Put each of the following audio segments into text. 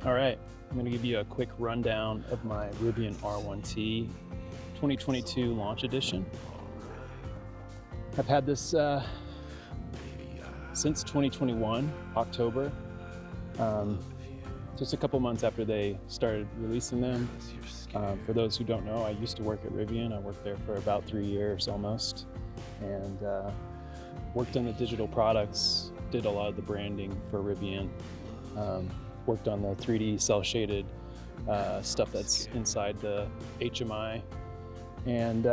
All right, I'm going to give you a quick rundown of my Rivian R1T 2022 launch edition. I've had this since 2021, October, just a couple months after they started releasing them. For those who don't know, I used to work at Rivian. I worked there for about 3 years almost, and worked on the digital products, did a lot of the branding for Rivian, worked on the 3D cell-shaded stuff that's inside the HMI, and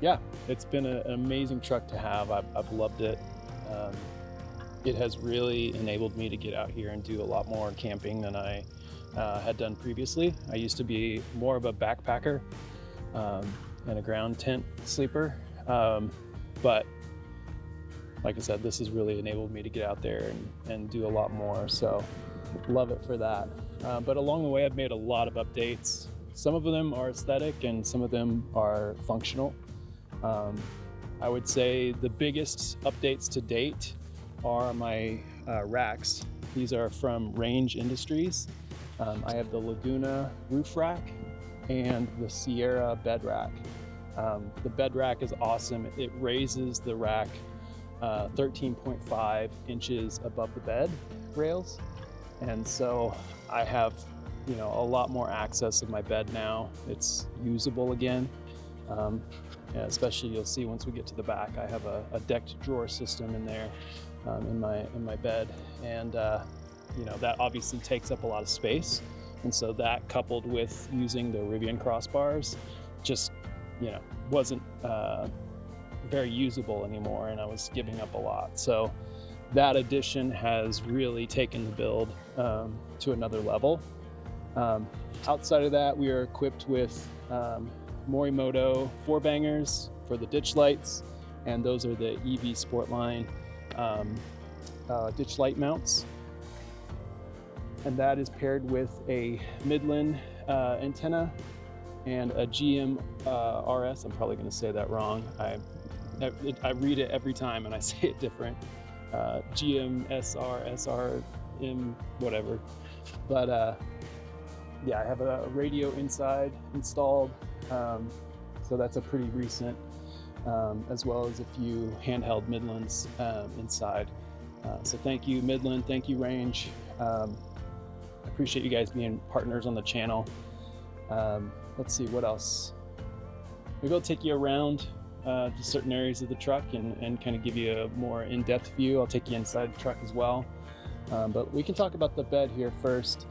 yeah, it's been an amazing truck to have. I've loved it. It has really enabled me to get out here and do a lot more camping than I had done previously. I used to be more of a backpacker and a ground tent sleeper, but like I said, this has really enabled me to get out there and do a lot more, so love it for that. But along the way, I've made a lot of updates. Some of them are aesthetic and some of them are functional. I would say the biggest updates to date are my racks. These are from Range Industries. I have the Laguna roof rack and the Sierra bed rack. The bed rack is awesome. It raises the rack 13.5 inches above the bed rails. And so I have, a lot more access of my bed now. It's usable again. Yeah, especially you'll see once we get to the back, I have a decked drawer system in there in my bed. And that obviously takes up a lot of space. And so that, coupled with using the Rivian crossbars, just, wasn't very usable anymore, and I was giving up a lot. So that addition has really taken the build to another level. Outside of that, we are equipped with Morimoto 4-bangers for the ditch lights, and those are the EV Sportline ditch light mounts. And that is paired with a Midland antenna and a GMRS. I'm probably going to say that wrong. I read it every time and I say it different. GMSR, SRM, whatever. But yeah, I have a radio inside installed. So that's a pretty recent, as well as a few handheld Midlands inside. So thank you, Midland. Thank you, Range. I appreciate you guys being partners on the channel. Let's see what else. Maybe I'll take you around to certain areas of the truck and kind of give you a more in-depth view. I'll take you inside the truck as well. But we can talk about the bed here first.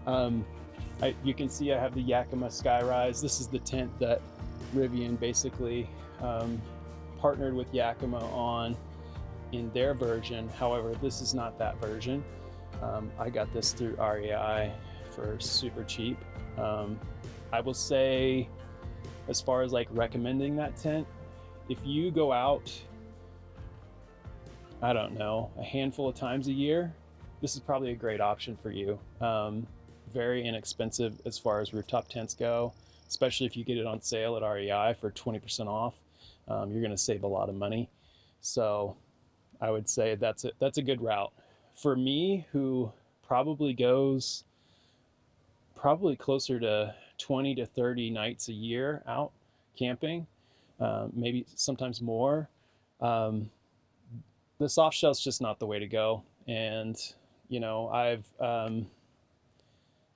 You can see I have the Yakima Skyrise. This is the tent that Rivian basically partnered with Yakima on in their version. However, this is not that version. I got this through REI for super cheap. I will say, as far as like recommending that tent, if you go out, I don't know, a handful of times a year, this is probably a great option for you. Very inexpensive as far as rooftop tents go, especially if you get it on sale at REI for 20% off. You're going to save a lot of money. So I would say that's a good route. For me, who probably goes closer to 20 to 30 nights a year out camping, maybe sometimes more, the soft shell's just not the way to go. And I've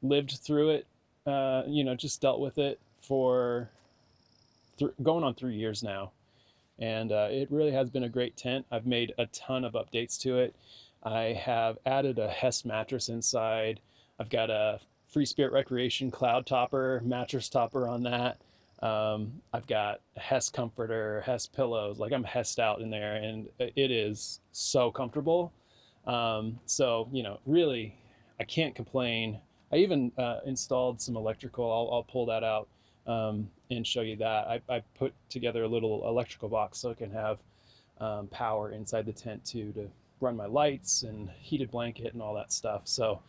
lived through it, just dealt with it for going on 3 years now, and it really has been a great tent. I've made a ton of updates to it. I have added a Hess mattress inside. I've got a Free Spirit Recreation cloud topper, mattress topper on that. I've got a Hess comforter, Hess pillows. Like, I'm Hessed out in there, and it is so comfortable. So really, I can't complain. I even installed some electrical. I'll pull that out and show you that. I put together a little electrical box so I can have power inside the tent too, to run my lights and heated blanket and all that stuff. So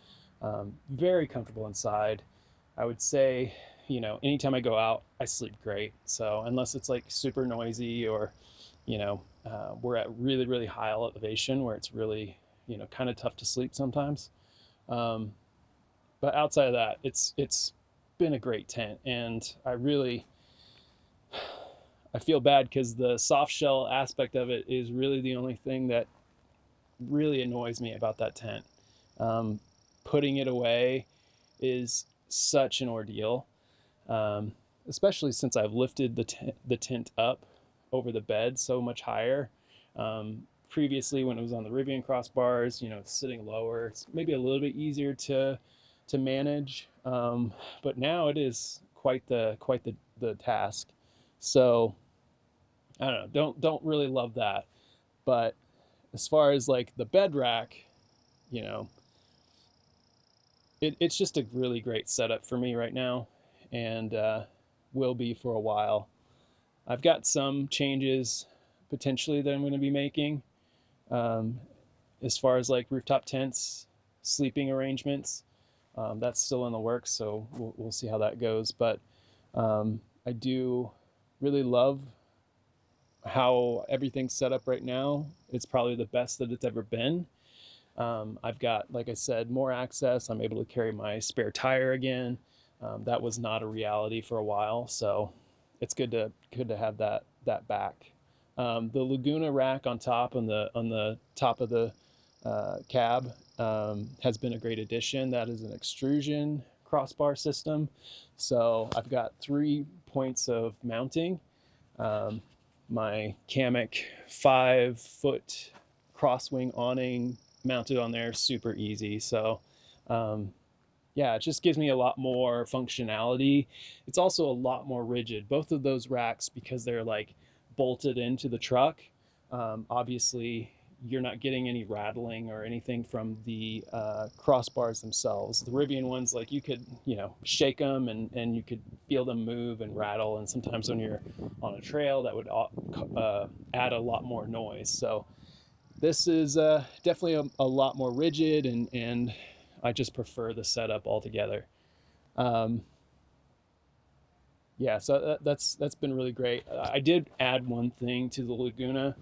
very comfortable inside. I would say, anytime I go out, I sleep great. So unless it's like super noisy or, we're at really, really high elevation where it's really, kind of tough to sleep sometimes. But but outside of that, it's been a great tent, and I feel bad because the soft shell aspect of it is really the only thing that really annoys me about that tent. Putting it away is such an ordeal, especially since I've lifted the tent up over the bed so much higher. Previously, when it was on the Rivian crossbars, you know, it's sitting lower. It's maybe a little bit easier to manage, but now it is quite the task. So I don't know. Don't really love that. But as far as like the bed rack, you know, it's just a really great setup for me right now, and will be for a while. I've got some changes potentially that I'm going to be making, as far as like rooftop tents, sleeping arrangements. That's still in the works, so we'll see how that goes. But I do really love how everything's set up right now. It's probably the best that it's ever been. I've got, like I said, more access. I'm able to carry my spare tire again. That was not a reality for a while, so it's good to have that back. The Laguna rack on the top of the cab has been a great addition. That is an extrusion crossbar system, so I've got 3 points of mounting. My Kammok 5-foot crosswing awning mounted on there, super easy. So yeah, it just gives me a lot more functionality. It's also a lot more rigid. Both of those racks, because they're like bolted into the truck, obviously you're not getting any rattling or anything from the crossbars themselves. The Rivian ones, like you could, you know, shake them and you could feel them move and rattle. And sometimes when you're on a trail, that would add a lot more noise. So this is definitely a lot more rigid, and I just prefer the setup altogether. Yeah, so that's been really great. I did add one thing to the Laguna.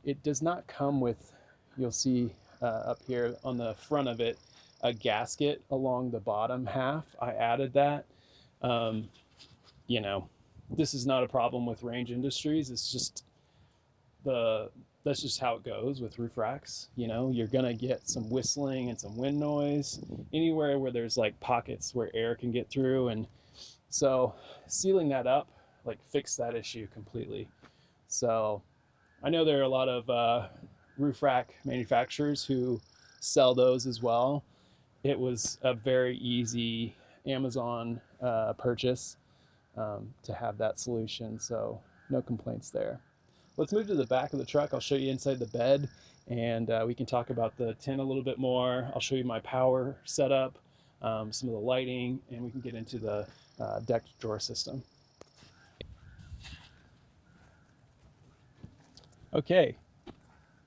It does not come with, you'll see up here on the front of it, a gasket along the bottom half. I added that. You know, this is not a problem with Range Industries. It's just that's just how it goes with roof racks. You know, you're gonna get some whistling and some wind noise anywhere where there's like pockets where air can get through, and so sealing that up like fixed that issue completely. So I know there are a lot of roof rack manufacturers who sell those as well. It was a very easy Amazon purchase to have that solution, so no complaints there. Let's move to the back of the truck. I'll show you inside the bed, and we can talk about the tent a little bit more. I'll show you my power setup, some of the lighting, and we can get into the deck drawer system. Okay,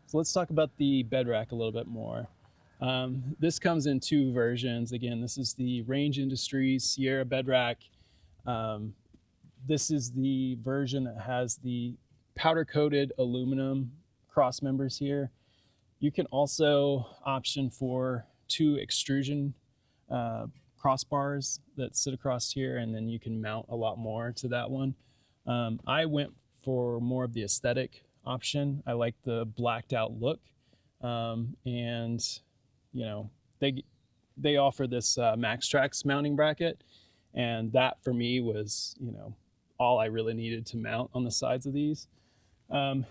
so let's talk about the bed rack a little bit more. This comes in 2 versions. Again, this is the Range Industries Sierra bed rack. This is the version that has the powder coated aluminum cross members here. You can also option for 2 extrusion crossbars that sit across here, and then you can mount a lot more to that one. I went for more of the aesthetic option. I like the blacked out look, and you know, they offer this MaxTrax mounting bracket, and that for me was, you know, all I really needed to mount on the sides of these. I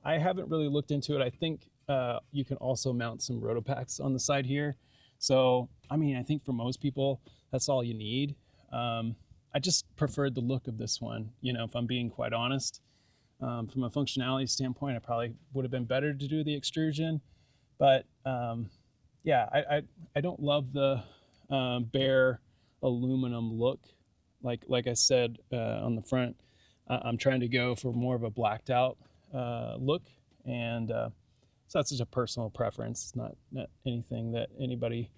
haven't really looked into it. I think you can also mount some rotopacks on the side here. So, I mean, I think for most people, that's all you need. I just preferred the look of this one, you know, if I'm being quite honest. From a functionality standpoint, I probably would have been better to do the extrusion, but yeah, I don't love the bare aluminum look. Like I said on the front, I'm trying to go for more of a blacked out look, and so that's just a personal preference. It's not anything that anybody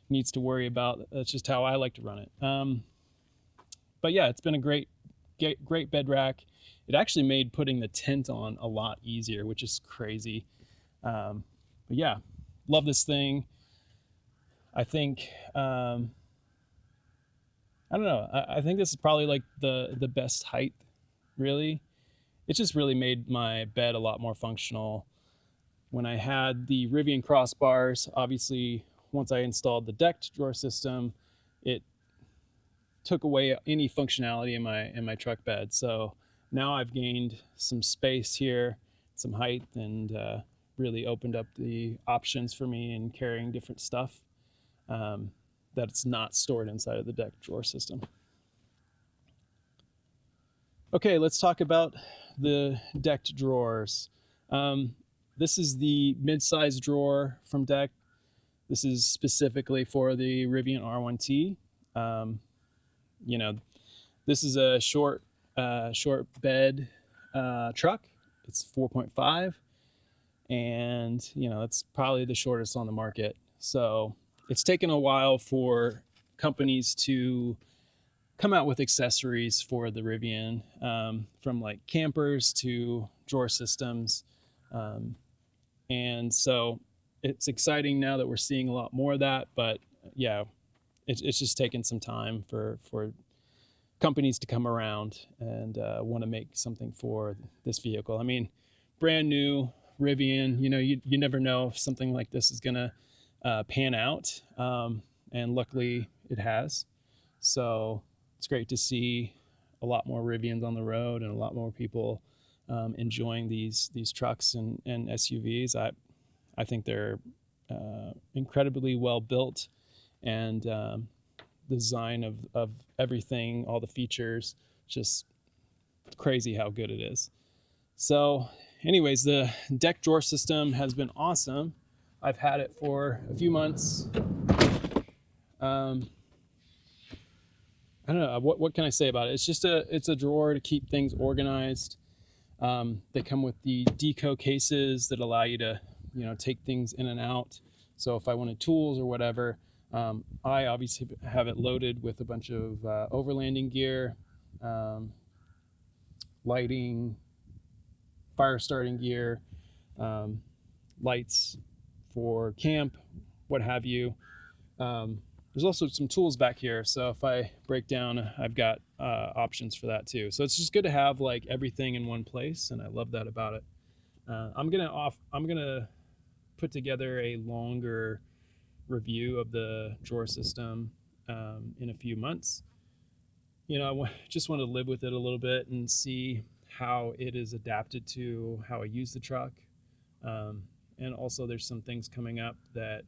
needs to worry about. That's just how I like to run it. But yeah, it's been a great bed rack. It actually made putting the tent on a lot easier, which is crazy. But yeah, love this thing. I think I don't know. I think this is probably like the best height, really. It just really made my bed a lot more functional. When I had the Rivian crossbars, obviously, once I installed the decked drawer system, it took away any functionality in my truck bed. So now I've gained some space here, some height, and really opened up the options for me in carrying different stuff that's not stored inside of the decked drawer system. Okay, let's talk about the decked drawers. This is the mid-size drawer from Deck. This is specifically for the Rivian R1T. You know, this is a short bed truck. It's 4.5, and you know, it's probably the shortest on the market. So it's taken a while for companies to come out with accessories for the Rivian, from like campers to drawer systems. And so it's exciting now that we're seeing a lot more of that, but yeah, it's just taken some time for companies to come around and want to make something for this vehicle. I mean, brand new Rivian, you know, you never know if something like this is gonna pan out, and luckily it has. So it's great to see a lot more Rivians on the road and a lot more people enjoying these trucks and SUVs. I think they're incredibly well built, and the design of everything, all the features, just crazy how good it is. So anyways, the deck drawer system has been awesome. I've had it for a few months. I don't know, what can I say about it? It's just it's a drawer to keep things organized. They come with the deco cases that allow you to, you know, take things in and out. So if I wanted tools or whatever, I obviously have it loaded with a bunch of overlanding gear, lighting, fire starting gear, lights for camp, what have you. There's also some tools back here, so if I break down, I've got options for that too. So it's just good to have like everything in one place, and I love that about it. I'm gonna put together a longer review of the drawer system in a few months. You know, just want to live with it a little bit and see how it is adapted to how I use the truck. And also there's some things coming up that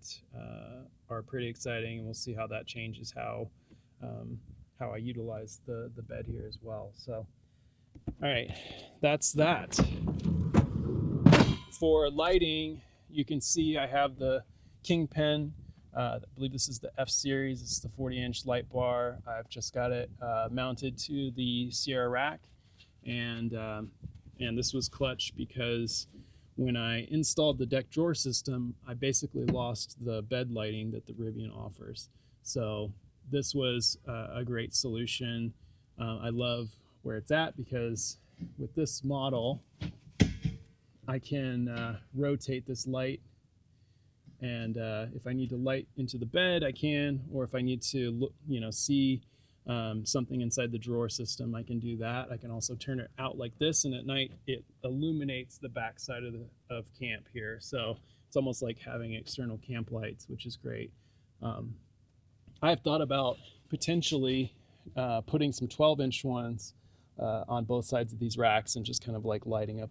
are pretty exciting, and we'll see how that changes how I utilize the bed here as well. So, all right, that's that. For lighting, you can see I have the Kingpin. I believe this is the F series. This is the 40-inch light bar. I've just got it mounted to the Sierra rack, and this was clutch because when I installed the deck drawer system, I basically lost the bed lighting that the Rivian offers. So this was a great solution. I love where it's at because with this model, I can rotate this light, and if I need to light into the bed, I can, or if I need to look, you know, see something inside the drawer system, I can do that. I can also turn it out like this, and at night it illuminates the back side of camp here. So it's almost like having external camp lights, which is great. I've thought about potentially putting some 12-inch ones on both sides of these racks and just kind of like lighting up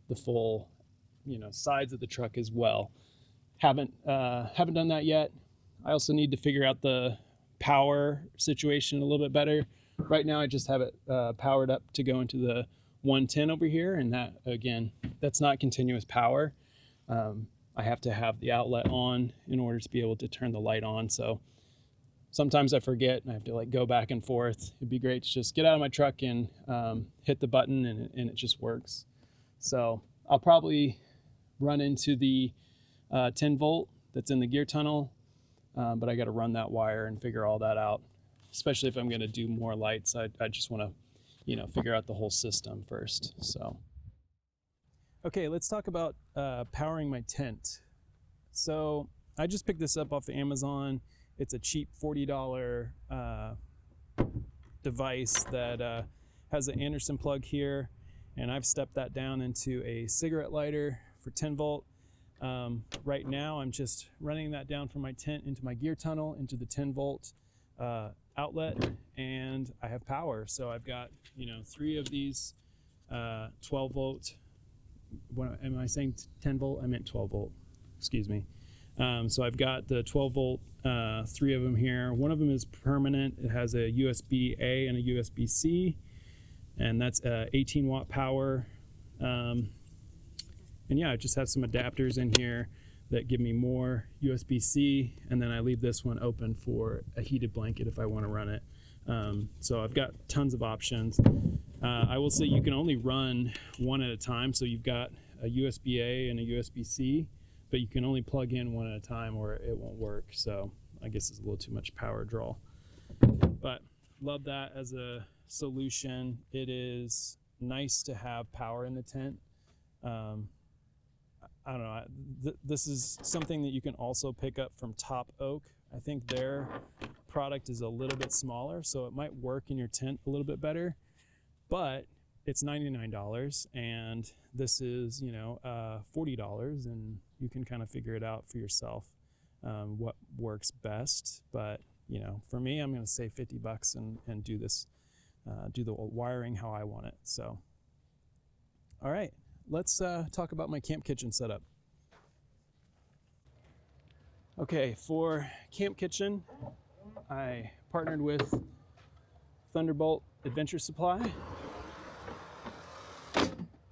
the full, you know, sides of the truck as well. Haven't done that yet. I also need to figure out the power situation a little bit better. Right now I just have it powered up to go into the 110 over here, and that, again, that's not continuous power. I have to have the outlet on in order to be able to turn the light on. So sometimes I forget and I have to like go back and forth. It'd be great to just get out of my truck and hit the button, and it just works. So I'll probably run into the 10 volt that's in the gear tunnel, but I got to run that wire and figure all that out, especially if I'm going to do more lights. I just want to, you know, figure out the whole system first. So, okay, let's talk about powering my tent. So I just picked this up off of Amazon. It's a cheap $40 device that has an Anderson plug here, and I've stepped that down into a cigarette lighter for 10 volt. Right now I'm just running that down from my tent into my gear tunnel into the 10 volt outlet, and I have power. So I've got, you know, 3 of these 12 volt. What am I saying? 10 volt? I meant 12 volt. Excuse me. So I've got the 12 volt, 3 of them here. One of them is permanent. It has a USB-A and a USB-C, and that's 18 watt power. And yeah, I just have some adapters in here that give me more USB-C, and then I leave this one open for a heated blanket if I want to run it. So I've got tons of options. I will say you can only run one at a time, so you've got a USB-A and a USB-C, but you can only plug in one at a time or it won't work. So I guess it's a little too much power draw, but love that as a solution. It is nice to have power in the tent. I don't know, this is something that you can also pick up from Top Oak. I think their product is a little bit smaller, so it might work in your tent a little bit better, but it's $99, and this is, you know, $40, and you can kind of figure it out for yourself, what works best. But, you know, for me, I'm going to save $50 and do this, do the wiring how I want it. So, all right, let's talk about my camp kitchen setup. Okay, for camp kitchen, I partnered with Thunderbolt Adventure Supply.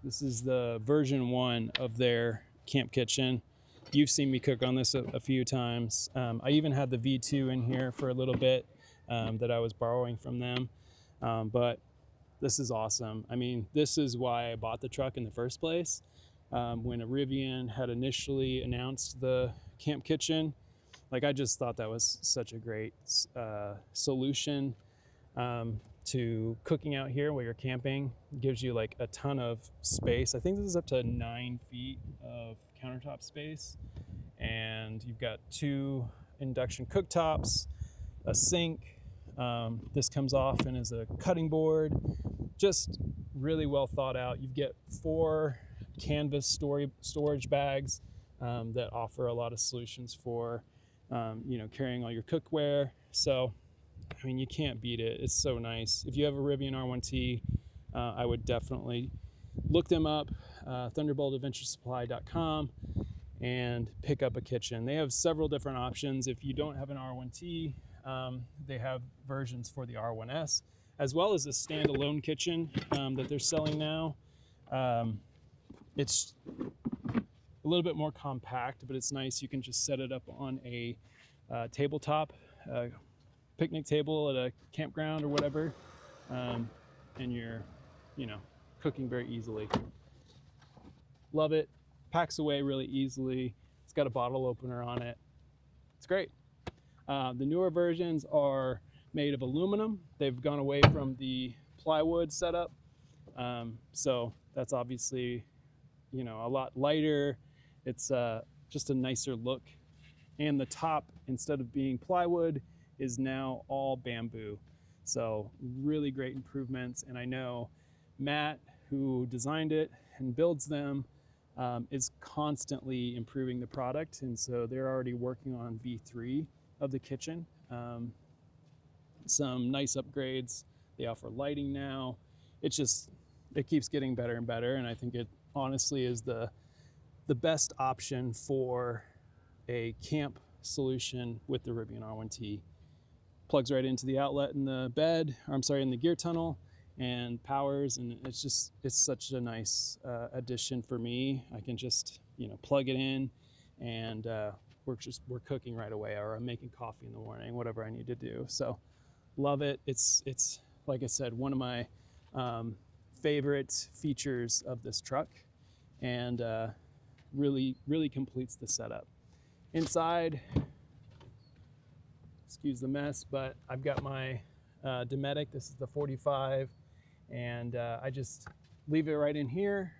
This is the version 1 of their camp kitchen. You've seen me cook on this a few times. I even had the V2 in here for a little bit that I was borrowing from them. But this is awesome. I mean, this is why I bought the truck in the first place. When Rivian had initially announced the camp kitchen, like, I just thought that was such a great solution to cooking out here while you're camping. It gives you like a ton of space. I think this is up to 9 feet of countertop space, and you've got 2 induction cooktops, a sink. This comes off and is a cutting board. Just really well thought out. You get 4 canvas storage bags that offer a lot of solutions for you know, carrying all your cookware. So I mean, you can't beat it. It's so nice. If you have a Rivian R1T, I would definitely look them up, thunderboltadventuresupply.com, and pick up a kitchen. They have several different options. If you don't have an R1T, they have versions for the R1S, as well as a standalone kitchen that they're selling now. It's a little bit more compact, but it's nice. You can just set it up on a tabletop, picnic table at a campground or whatever, and you're, you know, cooking very easily. Love it. Packs away really easily. It's got a bottle opener on it. It's great. The newer versions are made of aluminum. They've gone away from the plywood setup, so that's obviously, you know, a lot lighter. It's just a nicer look, and the top, instead of being plywood, is now all bamboo. So really great improvements. And I know Matt, who designed it and builds them, is constantly improving the product. And so they're already working on V3 of the kitchen. Some nice upgrades. They offer lighting now. It keeps getting better and better. And I think it honestly is the best option for a camp solution with the Rivian R1T. Plugs right into the outlet in the bed, or I'm sorry, in the gear tunnel, and powers, and it's such a nice addition for me. I can just, you know, plug it in, and we're cooking right away, or I'm making coffee in the morning, whatever I need to do. So love it. It's like I said, one of my favorite features of this truck, and really completes the setup. Inside, excuse the mess, but I've got my Dometic. This is the 45, and I just leave it right in here.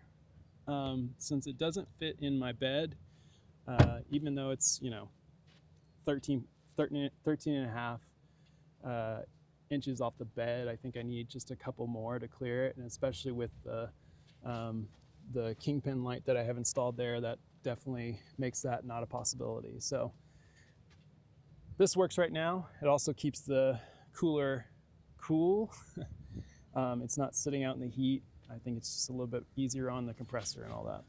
Since it doesn't fit in my bed, even though it's, you know, 13 and a half, inches off the bed. I think I need just a couple more to clear it, and especially with the Kingpin light that I have installed there, that definitely makes that not a possibility. So this works right now. It also keeps the cooler cool. It's not sitting out in the heat. I think it's just a little bit easier on the compressor and all that.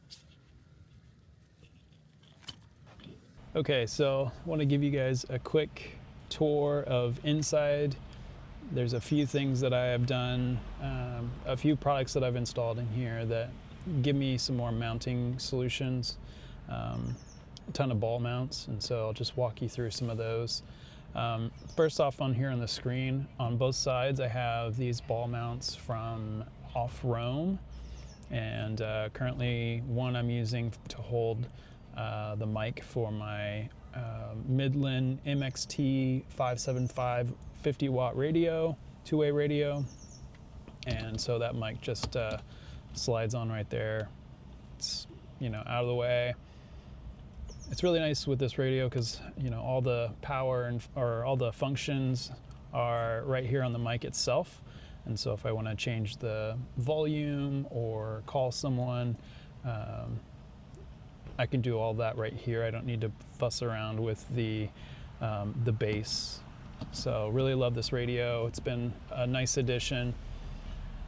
Okay, so I want to give you guys a quick tour of inside. There's a few things that I have done, a few products that I've installed in here that give me some more mounting solutions, a ton of ball mounts, and so I'll just walk you through some of those. First off, on here on the screen, on both sides I have these ball mounts from Off-Roam, and currently one I'm using to hold the mic for my Midland MXT575 50-watt radio, two-way radio, and so that mic just slides on right there. It's, you know, out of the way. It's really nice with this radio because, you know, all the power or all the functions are right here on the mic itself, and so if I want to change the volume or call someone, I can do all that right here. I don't need to fuss around with the bass. So really love this radio. It's been a nice addition,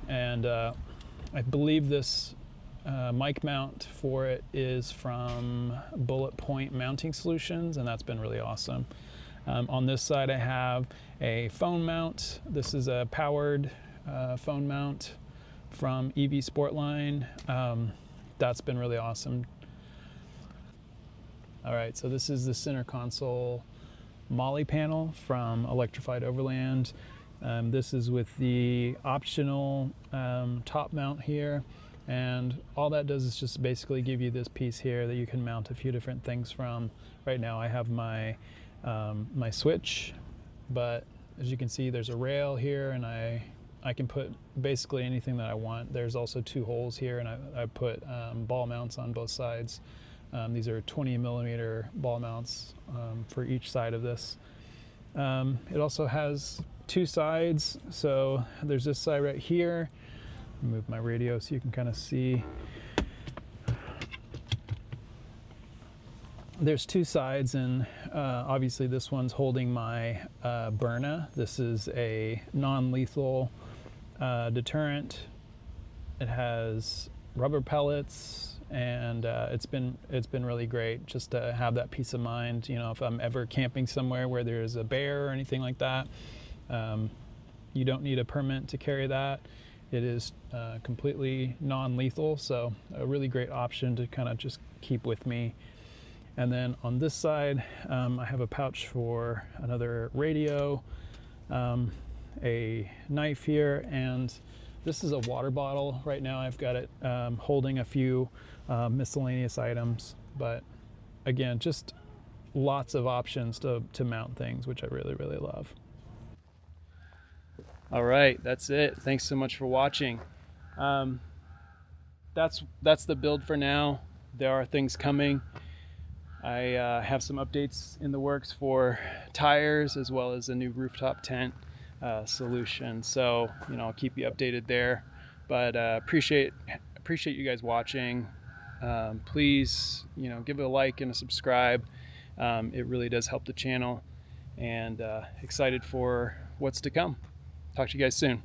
and I believe this mic mount for it is from Bullet Point Mounting Solutions, and that's been really awesome. On this side I have a phone mount. This is a powered phone mount from EV Sportline. That's been really awesome. All right, so this is the center console Molle panel from Electrified Overland. This is with the optional top mount here, and all that does is just basically give you this piece here that you can mount a few different things from. Right now I have my my switch, but as you can see there's a rail here, and I can put basically anything that I want. There's also two holes here, and I put ball mounts on both sides. These are 20mm ball mounts for each side of this. It also has two sides, so there's this side right here. Move my radio so you can kind of see. There's two sides, and obviously this one's holding my Byrna. This is a non-lethal deterrent. It has rubber pellets, and it's been really great just to have that peace of mind. You know, if I'm ever camping somewhere where there's a bear or anything like that, you don't need a permit to carry that. It is completely non-lethal, so a really great option to kind of just keep with me. And then on this side, I have a pouch for another radio, a knife here, and this is a water bottle. Right now I've got it holding a few miscellaneous items, but again, just lots of options to mount things, which I really, really love. All right, that's it. Thanks so much for watching. That's the build for now. There are things coming. I have some updates in the works for tires, as well as a new rooftop tent solution. So, you know, I'll keep you updated there. But appreciate you guys watching. Please, you know, give it a like and a subscribe. It really does help the channel, and excited for what's to come. Talk to you guys soon.